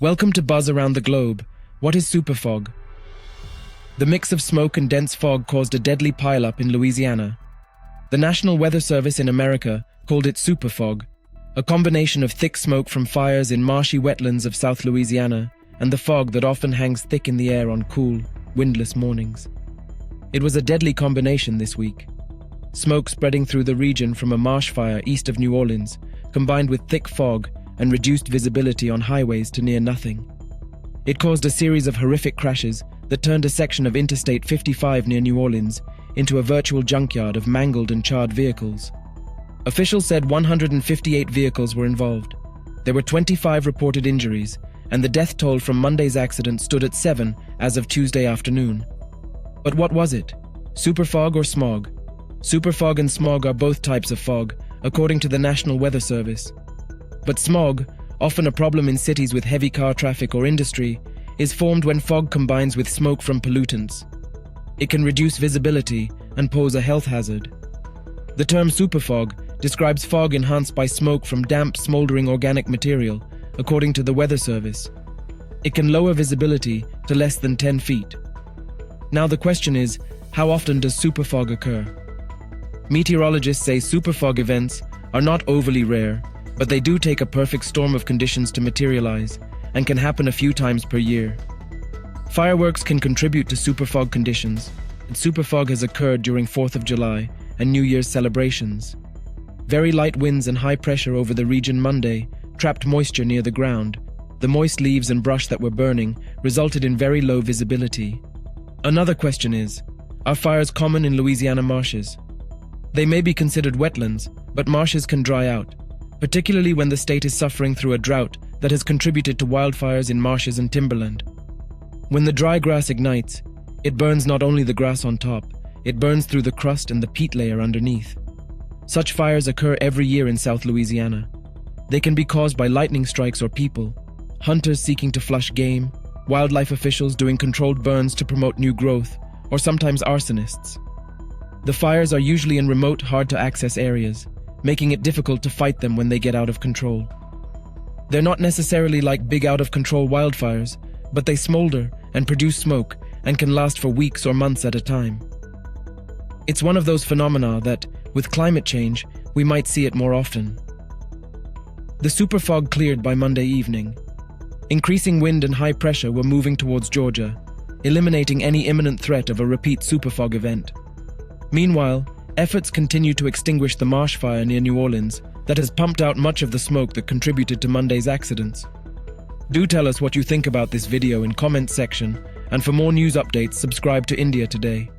Welcome to Buzz Around the Globe. What is superfog? The mix of smoke and dense fog caused a deadly pileup in Louisiana. The National Weather Service in America called it superfog, a combination of thick smoke from fires in marshy wetlands of South Louisiana and the fog that often hangs thick in the air on cool, windless mornings. It was a deadly combination this week. Smoke spreading through the region from a marsh fire east of New Orleans, combined with thick fog and reduced visibility on highways to near nothing. It caused a series of horrific crashes that turned a section of Interstate 55 near New Orleans into a virtual junkyard of mangled and charred vehicles. Officials said 158 vehicles were involved. There were 25 reported injuries, and the death toll from Monday's accident stood at 7 as of Tuesday afternoon. But what was it? Superfog or smog? Superfog and smog are both types of fog, according to the National Weather Service. But smog, often a problem in cities with heavy car traffic or industry, is formed when fog combines with smoke from pollutants. It can reduce visibility and pose a health hazard. The term superfog describes fog enhanced by smoke from damp, smoldering organic material, according to the Weather Service. It can lower visibility to less than 10 feet. Now the question is, how often does superfog occur? Meteorologists say superfog events are not overly rare, but they do take a perfect storm of conditions to materialize and can happen a few times per year. Fireworks can contribute to superfog conditions, and superfog has occurred during 4th of July and New Year's celebrations. Very light winds and high pressure over the region Monday trapped moisture near the ground. The moist leaves and brush that were burning resulted in very low visibility. Another question is, are fires common in Louisiana marshes? They may be considered wetlands, but marshes can dry out, particularly when the state is suffering through a drought that has contributed to wildfires in marshes and timberland. When the dry grass ignites, it burns not only the grass on top, it burns through the crust and the peat layer underneath. Such fires occur every year in South Louisiana. They can be caused by lightning strikes or people, hunters seeking to flush game, wildlife officials doing controlled burns to promote new growth, or sometimes arsonists. The fires are usually in remote, hard-to-access areas, making it difficult to fight them when they get out of control. They're not necessarily like big out-of-control wildfires, but they smolder and produce smoke and can last for weeks or months at a time. It's one of those phenomena that, with climate change, we might see it more often. The superfog cleared by Monday evening. Increasing wind and high pressure were moving towards Georgia, eliminating any imminent threat of a repeat superfog event. Meanwhile, efforts continue to extinguish the marsh fire near New Orleans that has pumped out much of the smoke that contributed to Monday's accidents. Do tell us what you think about this video in comment section, and for more news updates, subscribe to India Today.